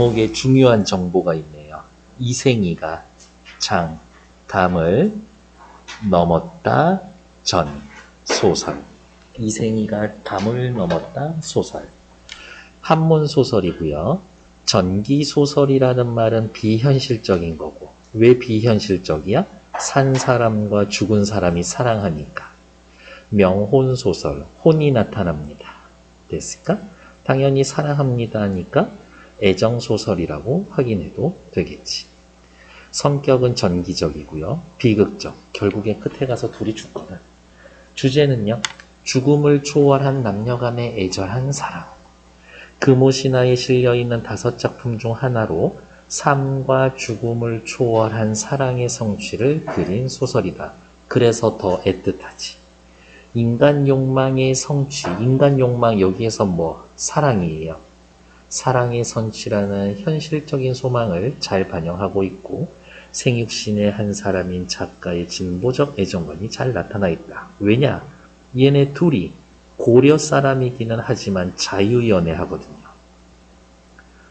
제목에 중요한 정보가 있네요. 이생이가 장, 담을 넘었다 전, 소설. 이생이가 담을 넘었다 소설. 한문 소설이고요. 전기 소설이라는 말은 비현실적인 거고. 왜 비현실적이야? 산 사람과 죽은 사람이 사랑하니까. 명혼 소설, 혼이 나타납니다. 됐을까? 당연히 사랑합니다 하니까 애정 소설이라고 확인해도 되겠지. 성격은 전기적이고요. 비극적. 결국에 끝에 가서 둘이 죽거든. 주제는요. 죽음을 초월한 남녀 간의 애절한 사랑. 금오신화에 실려있는 5작품 중 하나로 삶과 죽음을 초월한 사랑의 성취를 그린 소설이다. 그래서 더 애틋하지. 인간 욕망의 성취, 인간 욕망 여기에서 뭐? 사랑이에요. 사랑의 성취라는 현실적인 소망을 잘 반영하고 있고 생육신의 한 사람인 작가의 진보적 애정관이 잘 나타나 있다. 왜냐? 얘네 둘이 고려 사람이기는 하지만 자유연애하거든요.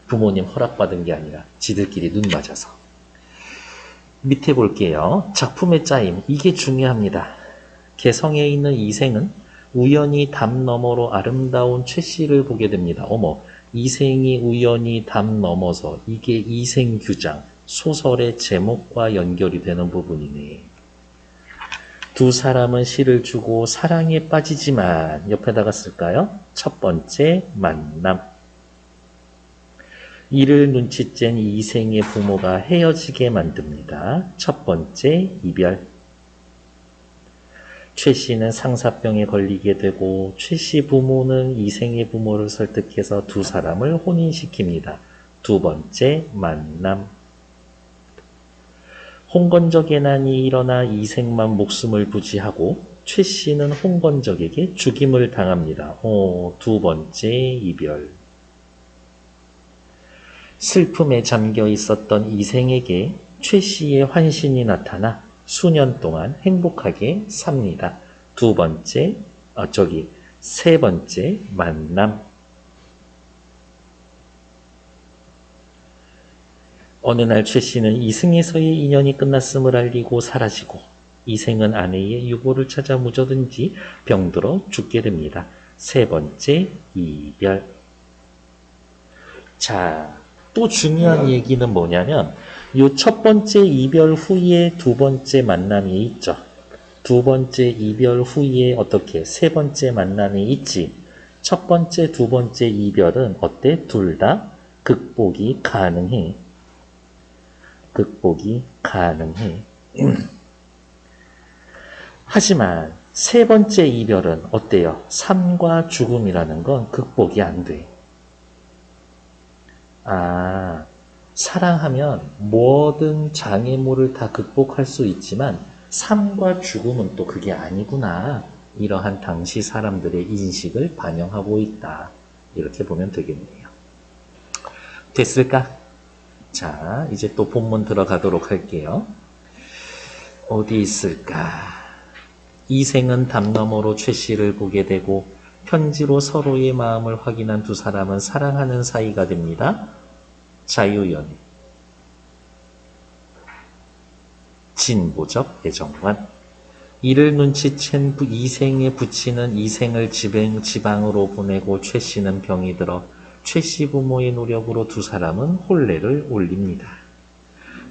부모님 허락받은 게 아니라 지들끼리 눈 맞아서. 밑에 볼게요. 작품의 짜임. 이게 중요합니다. 개성에 있는 이생은 우연히 담 너머로 아름다운 최씨를 보게 됩니다. 어머, 이생이 우연히 담 넘어서 이게 이생규장, 소설의 제목과 연결이 되는 부분이네. 두 사람은 시를 주고 사랑에 빠지지만 옆에다가 쓸까요? 첫 번째 만남. 이를 눈치챈 이생의 부모가 헤어지게 만듭니다. 첫 번째 이별. 최 씨는 상사병에 걸리게 되고 최 씨 부모는 이생의 부모를 설득해서 두 사람을 혼인시킵니다. 두 번째 만남. 홍건적의 난이 일어나 이생만 목숨을 부지하고 최 씨는 홍건적에게 죽임을 당합니다. 두 번째 이별. 슬픔에 잠겨 있었던 이생에게 최 씨의 환신이 나타나 수년 동안 행복하게 삽니다. 세 번째 만남. 어느 날 최 씨는 이승에서의 인연이 끝났음을 알리고 사라지고 이생은 아내의 유고를 찾아 무저든 뒤 병들어 죽게 됩니다. 세 번째 이별. 자, 또 중요한 얘기는 뭐냐면 요 첫 번째 이별 후에 두 번째 만남이 있죠. 두 번째 이별 후에 어떻게 세 번째 만남이 있지. 첫 번째, 두 번째 이별은 어때? 둘 다 극복이 가능해. 극복이 가능해. 하지만 세 번째 이별은 어때요? 삶과 죽음이라는 건 극복이 안 돼. 사랑하면 뭐든 장애물을 다 극복할 수 있지만 삶과 죽음은 또 그게 아니구나. 이러한 당시 사람들의 인식을 반영하고 있다. 이렇게 보면 되겠네요. 됐을까? 자, 이제 또 본문 들어가도록 할게요. 어디 있을까? 이생은 담 너머로 최 씨를 보게 되고 편지로 서로의 마음을 확인한 두 사람은 사랑하는 사이가 됩니다. 자유연애. 진보적 애정관. 이를 눈치챈 이생에 부치는 이생을 지방으로 보내고 최 씨는 병이 들어 최 씨 부모의 노력으로 두 사람은 혼례를 올립니다.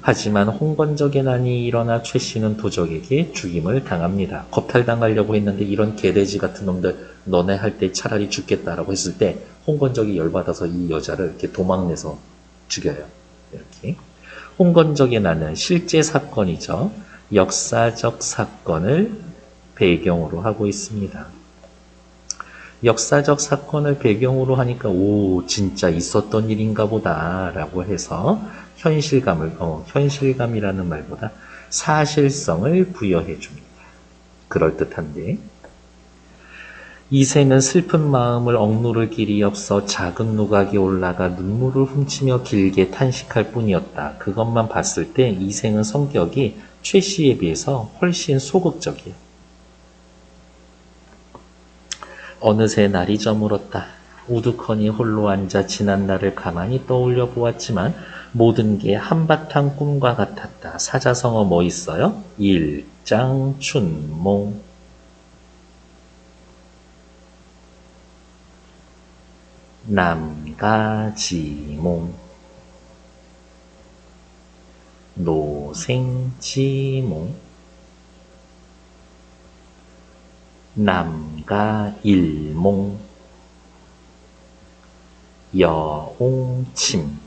하지만 홍건적의 난이 일어나 최 씨는 도적에게 죽임을 당합니다. 겁탈당하려고 했는데 이런 개돼지 같은 놈들 너네 할 때 차라리 죽겠다라고 했을 때 홍건적이 열받아서 이 여자를 이렇게 도망내서 죽여요. 이렇게. 홍건적의 난은 실제 사건이죠. 역사적 사건을 배경으로 하고 있습니다. 역사적 사건을 배경으로 하니까 진짜 있었던 일인가 보다 라고 해서 현실감이라는 말보다 사실성을 부여해 줍니다. 그럴듯한데 이생은 슬픈 마음을 억누를 길이 없어 작은 누각이 올라가 눈물을 훔치며 길게 탄식할 뿐이었다. 그것만 봤을 때 이생은 성격이 최 씨에 비해서 훨씬 소극적이에요. 어느새 날이 저물었다. 우두커니 홀로 앉아 지난 날을 가만히 떠올려 보았지만 모든 게 한바탕 꿈과 같았다. 사자성어 뭐 있어요? 일장춘몽. 남가지몽. 노생지몽. 남가일몽. 여옹침.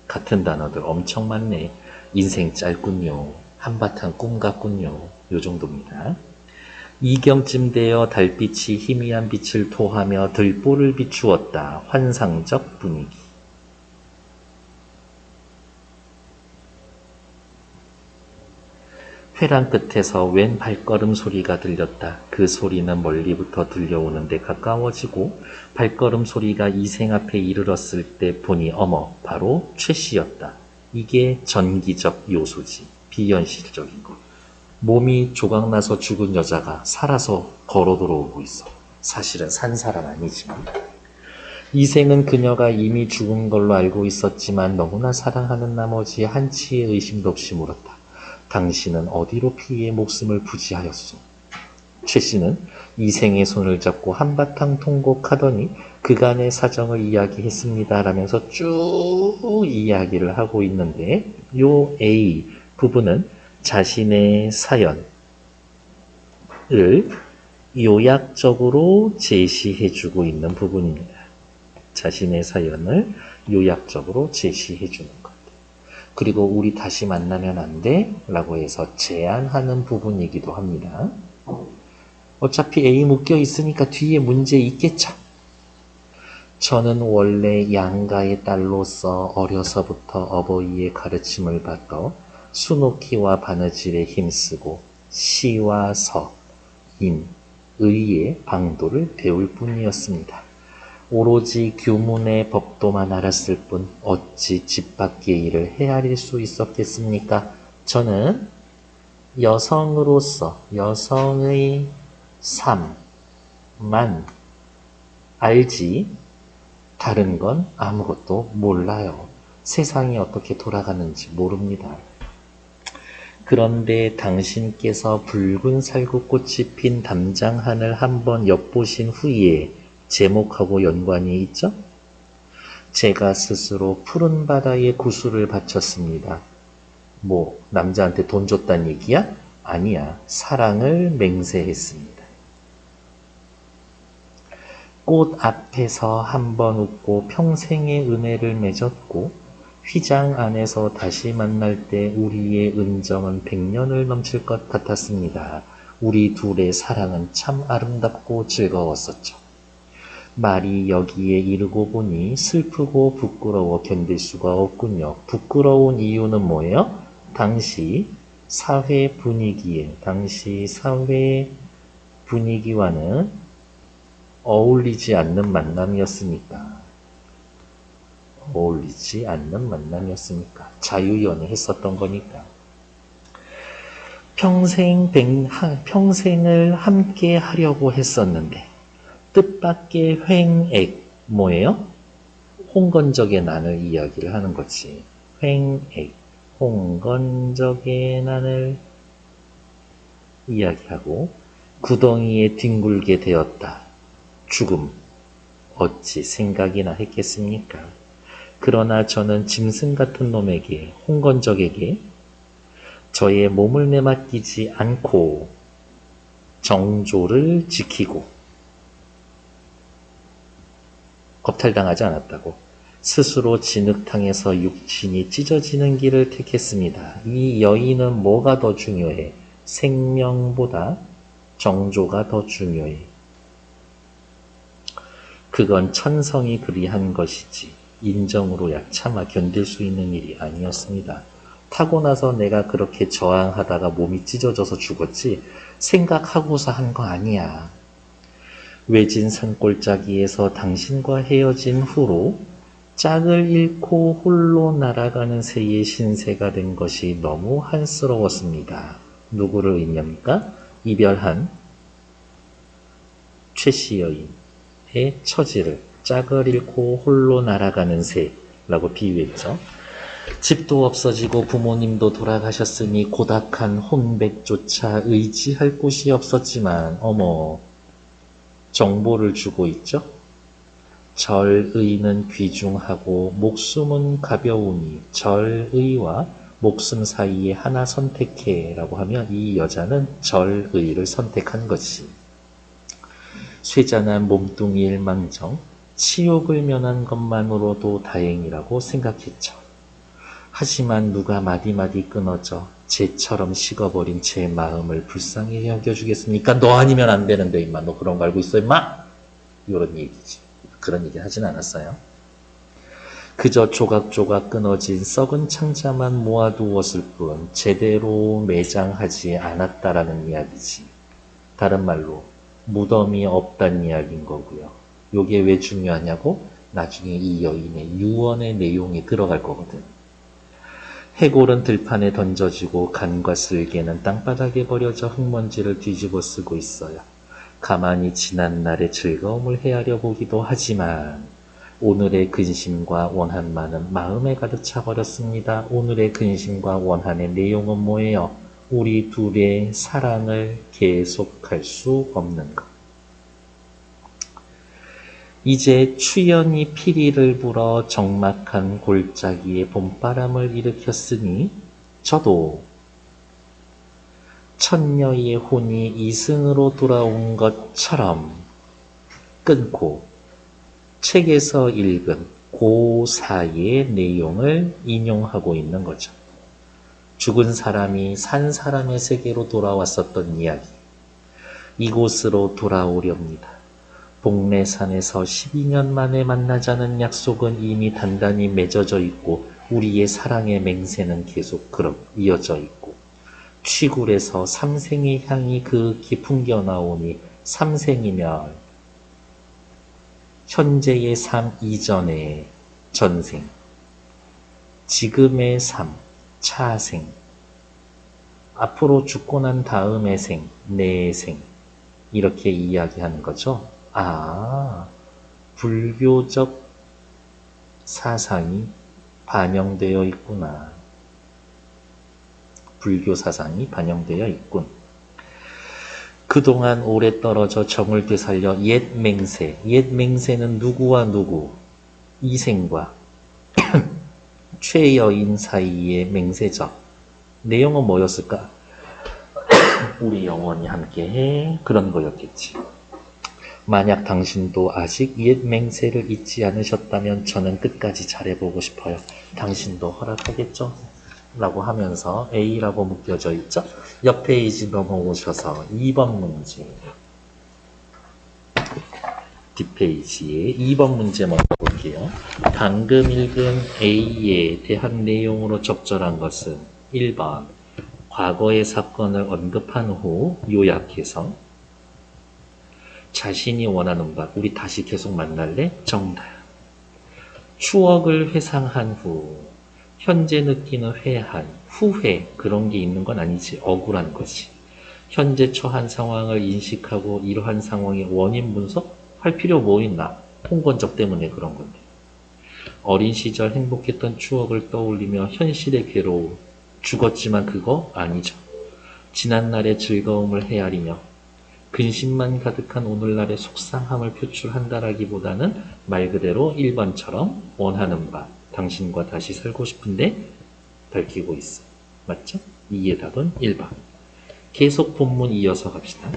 같은 단어들 엄청 많네. 인생 짧군요. 한바탕 꿈 같군요. 요 정도입니다. 이경쯤 되어 달빛이 희미한 빛을 토하며 들보를 비추었다. 환상적 분위기. 회랑 끝에서 웬 발걸음 소리가 들렸다. 그 소리는 멀리부터 들려오는데 가까워지고 발걸음 소리가 이생 앞에 이르렀을 때 보니 어머 바로 최씨였다. 이게 전기적 요소지. 비현실적인 것. 몸이 조각나서 죽은 여자가 살아서 걸어 들어오고 있어. 사실은 산 사람 아니지만. 이생은 그녀가 이미 죽은 걸로 알고 있었지만 너무나 사랑하는 나머지 한치의 의심도 없이 물었다. 당신은 어디로 피해 목숨을 부지하였소? 최 씨는 이생의 손을 잡고 한바탕 통곡하더니 그간의 사정을 이야기했습니다. 라면서 쭉 이야기를 하고 있는데 요 A 부분은 자신의 사연을 요약적으로 제시해주고 있는 부분입니다. 자신의 사연을 요약적으로 제시해주는 것. 그리고 우리 다시 만나면 안 돼? 라고 해서 제안하는 부분이기도 합니다. 어차피 A 묶여 있으니까 뒤에 문제 있겠죠. 저는 원래 양가의 딸로서 어려서부터 어버이의 가르침을 받아 수놓기와 바느질에 힘쓰고 시와 서, 인, 의의 방도를 배울 뿐이었습니다. 오로지 규문의 법도만 알았을 뿐 어찌 집 밖의 일을 헤아릴 수 있었겠습니까? 저는 여성으로서 여성의 삶만 알지 다른 건 아무것도 몰라요. 세상이 어떻게 돌아가는지 모릅니다. 그런데 당신께서 붉은 살구꽃이 핀 담장하늘 한번 엿보신 후에 제목하고 연관이 있죠? 제가 스스로 푸른 바다에 구슬을 바쳤습니다. 뭐 남자한테 돈 줬단 얘기야? 아니야. 사랑을 맹세했습니다. 꽃 앞에서 한번 웃고 평생의 은혜를 맺었고 휘장 안에서 다시 만날 때 우리의 은정은 100년을 넘칠 것 같았습니다. 우리 둘의 사랑은 참 아름답고 즐거웠었죠. 말이 여기에 이르고 보니 슬프고 부끄러워 견딜 수가 없군요. 부끄러운 이유는 뭐예요? 당시 사회 분위기와는 어울리지 않는 만남이었으니까. 자유연애 했었던 거니까. 평생을 함께 하려고 했었는데 뜻밖의 횡액, 뭐예요? 홍건적의 난을 이야기를 하는 거지. 횡액, 홍건적의 난을 이야기하고 구덩이에 뒹굴게 되었다. 죽음, 어찌 생각이나 했겠습니까? 그러나 저는 짐승 같은 놈에게, 홍건적에게 저의 몸을 내맡기지 않고 정조를 지키고 겁탈당하지 않았다고. 스스로 진흙탕에서 육신이 찢어지는 길을 택했습니다. 이 여인은 뭐가 더 중요해? 생명보다 정조가 더 중요해. 그건 천성이 그리한 것이지 인정으로야 차마 견딜 수 있는 일이 아니었습니다. 타고 나서 내가 그렇게 저항하다가 몸이 찢어져서 죽었지 생각하고서 한 거 아니야. 외진 산골짜기에서 당신과 헤어진 후로 짝을 잃고 홀로 날아가는 새의 신세가 된 것이 너무 한스러웠습니다. 누구를 의미합니까? 이별한 최씨 여인의 처지를 짝을 잃고 홀로 날아가는 새라고 비유했죠. 집도 없어지고 부모님도 돌아가셨으니 고닥한 혼백조차 의지할 곳이 없었지만 어머, 정보를 주고 있죠. 절의는 귀중하고 목숨은 가벼우니 절의와 목숨 사이에 하나 선택해 라고 하면 이 여자는 절의를 선택한 것이 쇠잔한 몸뚱이 일망정 치욕을 면한 것만으로도 다행이라고 생각했죠. 하지만 누가 마디마디 끊어져 쟤처럼 식어버린 제 마음을 불쌍히 여겨주겠습니까? 너 아니면 안 되는데 임마, 너 그런 거 알고 있어 임마? 이런 얘기지. 그런 얘기 하진 않았어요. 그저 조각조각 끊어진 썩은 창자만 모아두었을 뿐 제대로 매장하지 않았다라는 이야기지. 다른 말로 무덤이 없다는 이야기인 거고요. 요게 왜 중요하냐고? 나중에 이 여인의 유언의 내용이 들어갈 거거든. 해골은 들판에 던져지고 간과 쓸개는 땅바닥에 버려져 흙먼지를 뒤집어 쓰고 있어요. 가만히 지난 날의 즐거움을 헤아려 보기도 하지만 오늘의 근심과 원한만은 마음에 가득 차버렸습니다. 오늘의 근심과 원한의 내용은 뭐예요? 우리 둘의 사랑을 계속할 수 없는 것. 이제 추연이 피리를 불어 적막한 골짜기에 봄바람을 일으켰으니 저도 천녀의 혼이 이승으로 돌아온 것처럼 끊고 책에서 읽은 고사의 내용을 인용하고 있는 거죠. 죽은 사람이 산 사람의 세계로 돌아왔었던 이야기. 이곳으로 돌아오렵니다. 복례산에서 12년 만에 만나자는 약속은 이미 단단히 맺어져 있고 우리의 사랑의 맹세는 계속 그렇게 이어져 있고 취굴에서 삼생의 향이 극히 풍겨나오니 삼생이면 현재의 삶 이전의 전생, 지금의 삶, 차생, 앞으로 죽고 난 다음의 생, 내생 이렇게 이야기하는 거죠. 아, 불교적 사상이 반영되어 있구나. 불교 사상이 반영되어 있군. 그동안 오래 떨어져 정을 되살려 옛 맹세, 옛 맹세는 누구와 누구, 이생과 최여인 사이의 맹세죠. 내용은 뭐였을까? 우리 영원히 함께해. 그런 거였겠지. 만약 당신도 아직 옛 맹세를 잊지 않으셨다면 저는 끝까지 잘해보고 싶어요. 당신도 허락하겠죠? 라고 하면서 A라고 묶여져 있죠? 옆 페이지 넘어오셔서 2번 문제. 뒷페이지에 2번 문제 먼저 볼게요. 방금 읽은 A에 대한 내용으로 적절한 것은 1번 과거의 사건을 언급한 후 요약해서 자신이 원하는 바, 우리 다시 계속 만날래? 정답. 추억을 회상한 후 현재 느끼는 회한, 후회 그런 게 있는 건 아니지. 억울한 거지. 현재 처한 상황을 인식하고 이러한 상황의 원인 분석할 필요 뭐 있나? 홍건적 때문에 그런 건데. 어린 시절 행복했던 추억을 떠올리며 현실의 괴로움, 죽었지만 그거 아니죠. 지난날의 즐거움을 헤아리며 근심만 가득한 오늘날의 속상함을 표출한다라기보다는 말 그대로 1번처럼 원하는 바, 당신과 다시 살고 싶은데 밝히고 있어. 맞죠? 이의 답은 1번. 계속 본문 이어서 갑시다.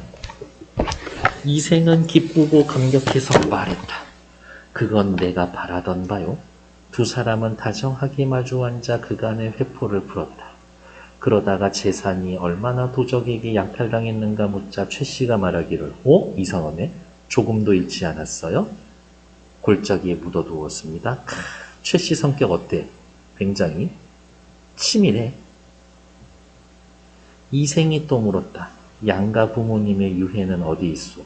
이생은 기쁘고 감격해서 말했다. 그건 내가 바라던 바요. 두 사람은 다정하게 마주 앉아 그간의 회포를 풀었다. 그러다가 재산이 얼마나 도적에게 약탈당했는가 묻자 최 씨가 말하기를 이상하네. 조금도 잃지 않았어요? 골짜기에 묻어두었습니다. 최 씨 성격 어때? 굉장히 치밀해. 이생이 또 물었다. 양가 부모님의 유해는 어디 있소?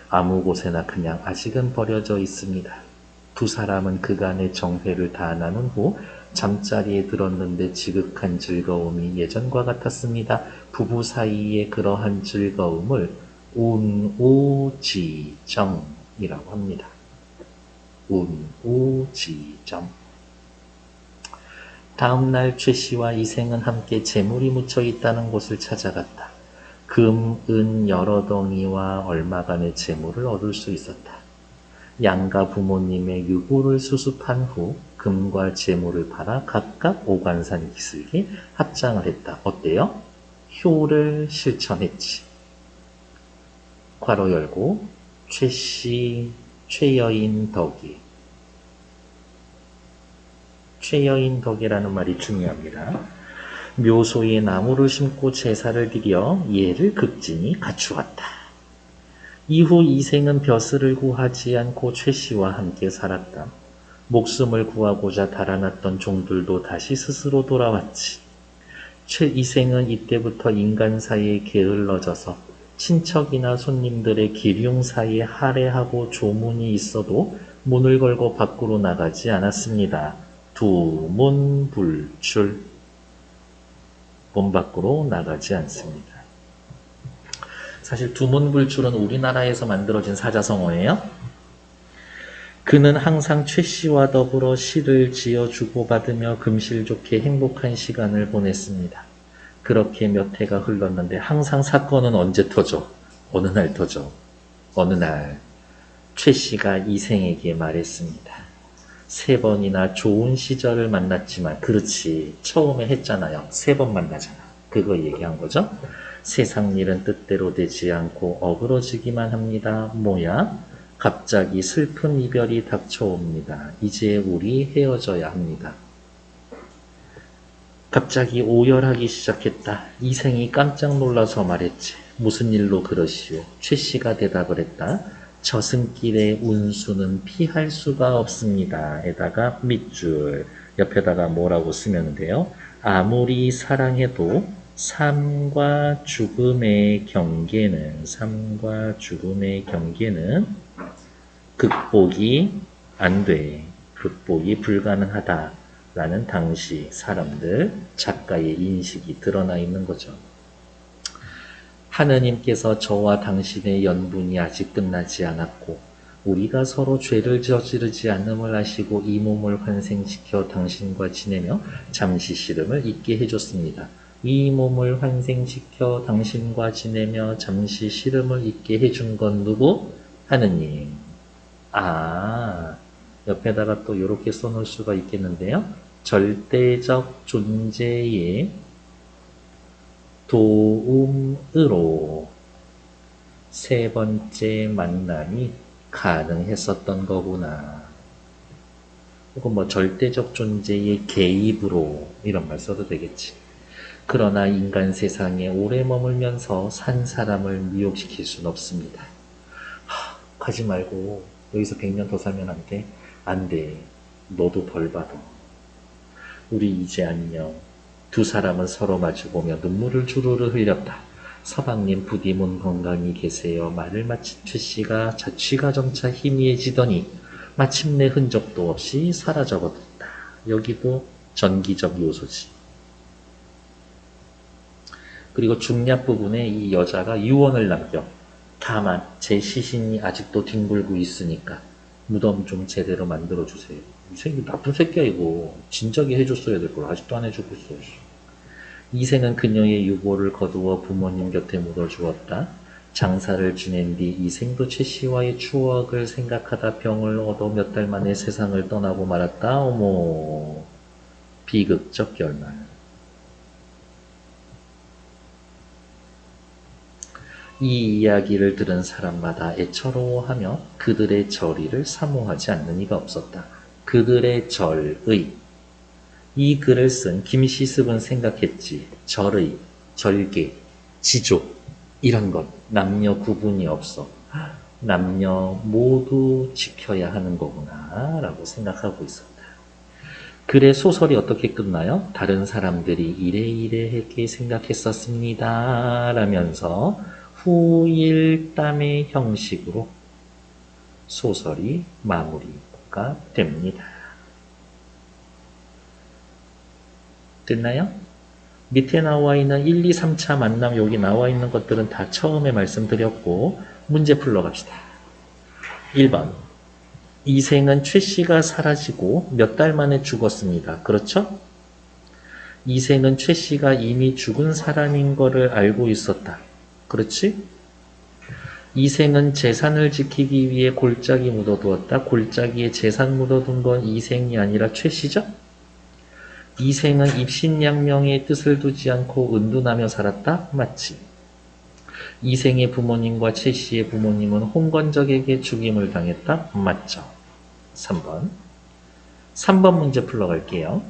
아무 곳에나 그냥 아직은 버려져 있습니다. 두 사람은 그간의 정회를 다 나눈 후 잠자리에 들었는데 지극한 즐거움이 예전과 같았습니다. 부부 사이의 그러한 즐거움을 운우지정이라고 합니다. 운우지점. 다음날 최씨와 이생은 함께 재물이 묻혀 있다는 곳을 찾아갔다. 금, 은 여러 덩이와 얼마간의 재물을 얻을 수 있었다. 양가 부모님의 유고를 수습한 후 금과 재물을 팔아 각각 오간산 기슭에 합장을 했다. 어때요? 효를 실천했지. 괄호 열고 최씨, 최여인 덕이. 최여인 덕이라는 말이 중요합니다. 묘소에 나무를 심고 제사를 드려 예를 극진히 갖추었다. 이후 이생은 벼슬을 구하지 않고 최씨와 함께 살았다. 목숨을 구하고자 달아났던 종들도 다시 스스로 돌아왔지. 최이생은 이때부터 인간 사이에 게을러져서 친척이나 손님들의 기륭 사이에 할애하고 조문이 있어도 문을 걸고 밖으로 나가지 않았습니다. 두문불출. 문 밖으로 나가지 않습니다. 사실 두문불출은 우리나라에서 만들어진 사자성어예요. 그는 항상 최씨와 더불어 시를 지어 주고받으며 금실 좋게 행복한 시간을 보냈습니다. 그렇게 몇 해가 흘렀는데 항상 사건은 언제 터져? 어느 날 터져. 어느 날 최씨가 이생에게 말했습니다. 3번이나 좋은 시절을 만났지만 그렇지 처음에 했잖아요. 3번 만나잖아. 그거 얘기한 거죠. 세상 일은 뜻대로 되지 않고 어그러지기만 합니다. 뭐야? 갑자기 슬픈 이별이 닥쳐옵니다. 이제 우리 헤어져야 합니다. 갑자기 오열하기 시작했다. 이생이 깜짝 놀라서 말했지. 무슨 일로 그러시오? 최씨가 대답을 했다. 저승길의 운수는 피할 수가 없습니다. 에다가 밑줄 옆에다가 뭐라고 쓰면 돼요? 아무리 사랑해도 삶과 죽음의 경계는 극복이 안 돼. 극복이 불가능하다라는 당시 사람들, 작가의 인식이 드러나 있는 거죠. 하느님께서 저와 당신의 연분이 아직 끝나지 않았고 우리가 서로 죄를 저지르지 않음을 아시고 이 몸을 환생시켜 당신과 지내며 잠시 시름을 잊게 해줬습니다. 이 몸을 환생시켜 당신과 지내며 잠시 시름을 잊게 해준 건 누구? 하느님. 옆에다가 또 이렇게 써놓을 수가 있겠는데요. 절대적 존재의 도움으로 3번째 만남이 가능했었던 거구나. 혹은 뭐 절대적 존재의 개입으로 이런 말 써도 되겠지. 그러나 인간 세상에 오래 머물면서 산 사람을 미혹시킬 순 없습니다. 가지 말고 여기서 100년 더 살면 안 돼? 안 돼. 너도 벌 받아. 우리 이제 안녕. 두 사람은 서로 마주보며 눈물을 주르르 흘렸다. 서방님 부디 몸 건강히 계세요. 말을 마친 최씨가 자취가 점차 희미해지더니 마침내 흔적도 없이 사라져버렸다. 여기도 전기적 요소지. 그리고 중략 부분에 이 여자가 유언을 남겨. 다만 제 시신이 아직도 뒹굴고 있으니까 무덤 좀 제대로 만들어주세요. 이 새끼 나쁜 새끼야 이거. 진작에 해줬어야 될 걸 아직도 안 해주고 있어. 이생은 그녀의 유고를 거두어 부모님 곁에 묻어주었다. 장사를 지낸 뒤 이생도 최씨와의 추억을 생각하다 병을 얻어 몇 달 만에 세상을 떠나고 말았다. 어머, 비극적 결말. 이 이야기를 들은 사람마다 애처로워하며 그들의 절의를 사모하지 않는 이가 없었다. 그들의 절의. 이 글을 쓴 김시습은 생각했지. 절의, 절개, 지조 이런 것 남녀 구분이 없어. 남녀 모두 지켜야 하는 거구나 라고 생각하고 있었다. 글의 소설이 어떻게 끝나요? 다른 사람들이 이래이래하게 생각했었습니다 라면서 후일담의 형식으로 소설이 마무리가 됩니다. 됐나요? 밑에 나와 있는 1, 2, 3차 만남 여기 나와 있는 것들은 다 처음에 말씀드렸고 문제 풀러 갑시다. 1번 이생은 최 씨가 사라지고 몇 달 만에 죽었습니다. 그렇죠? 이생은 최 씨가 이미 죽은 사람인 거를 알고 있었다. 그렇지? 이생은 재산을 지키기 위해 골짜기 묻어두었다. 골짜기에 재산 묻어둔 건 이생이 아니라 최 씨죠? 이생은 입신양명의 뜻을 두지 않고 은둔하며 살았다. 맞지? 이생의 부모님과 최 씨의 부모님은 홍건적에게 죽임을 당했다. 맞죠? 3번. 3번 문제 풀러갈게요.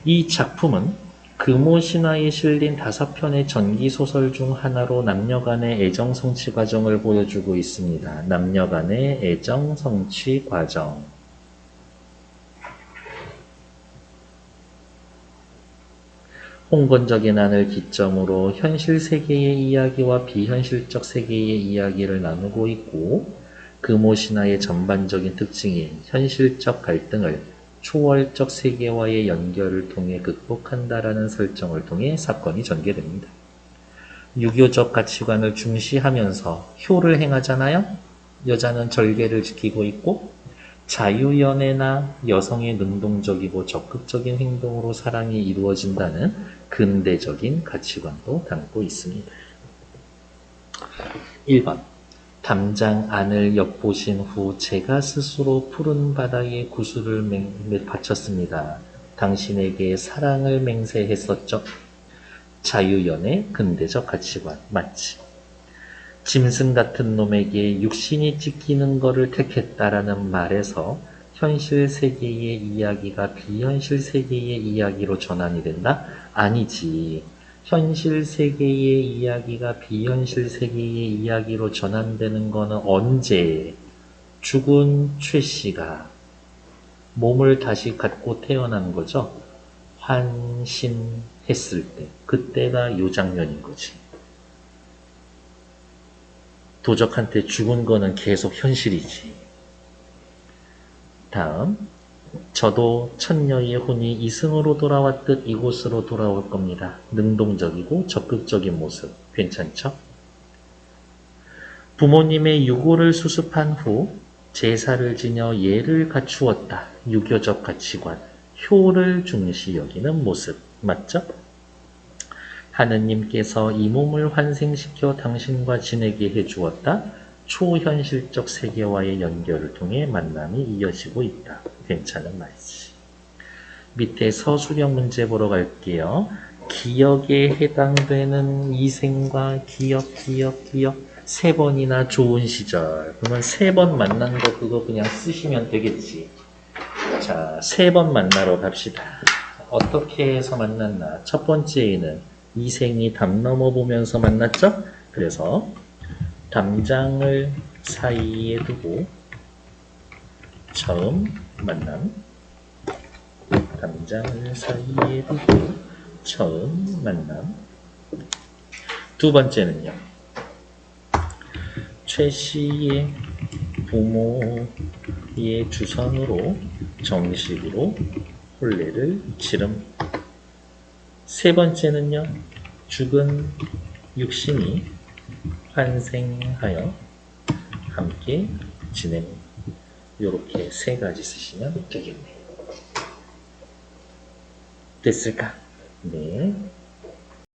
이 작품은 금오신화에 실린 5편의 전기소설 중 하나로 남녀간의 애정 성취 과정을 보여주고 있습니다. 남녀간의 애정 성취 과정. 홍건적의 난을 기점으로 현실 세계의 이야기와 비현실적 세계의 이야기를 나누고 있고, 금오신화의 전반적인 특징인 현실적 갈등을 초월적 세계와의 연결을 통해 극복한다라는 설정을 통해 사건이 전개됩니다. 유교적 가치관을 중시하면서 효를 행하잖아요. 여자는 절개를 지키고 있고, 자유연애나 여성의 능동적이고 적극적인 행동으로 사랑이 이루어진다는 근대적인 가치관도 담고 있습니다. 1번. 담장 안을 엿보신 후 제가 스스로 푸른 바다에 구슬을 바쳤습니다. 당신에게 사랑을 맹세했었죠. 자유연애, 근대적 가치관, 맞지? 짐승 같은 놈에게 육신이 찢기는 거를 택했다라는 말에서 현실 세계의 이야기가 비현실 세계의 이야기로 전환이 된다? 아니지. 현실 세계의 이야기가 비현실 세계의 이야기로 전환되는 거는 언제? 죽은 최 씨가 몸을 다시 갖고 태어난 거죠. 환신했을 때. 그때가 요 장면인 거지. 도적한테 죽은 거는 계속 현실이지. 다음. 저도 천녀의 혼이 이승으로 돌아왔듯 이곳으로 돌아올 겁니다. 능동적이고 적극적인 모습. 괜찮죠? 부모님의 유고를 수습한 후 제사를 지녀 예를 갖추었다. 유교적 가치관. 효를 중시 여기는 모습. 맞죠? 하느님께서 이 몸을 환생시켜 당신과 지내게 해주었다. 초현실적 세계와의 연결을 통해 만남이 이어지고 있다. 괜찮은 말이지. 밑에 서술형 문제 보러 갈게요. 기억에 해당되는 이생과 기억. 3번이나 좋은 시절. 그러면 3번 만난 거 그거 그냥 쓰시면 되겠지. 자, 3번 만나러 갑시다. 어떻게 해서 만났나? 첫 번째에는 이생이 담 넘어 보면서 만났죠? 그래서 담장을 사이에 두고 처음 만남. 담장을 사이에 두고 처음 만남. 두 번째는요. 최 씨의 부모의 주선으로 정식으로 혼례를 치름. 세 번째는요. 죽은 육신이 환생하여 함께 지냄. 요렇게 3가지 쓰시면 되겠네요. 됐을까? 네.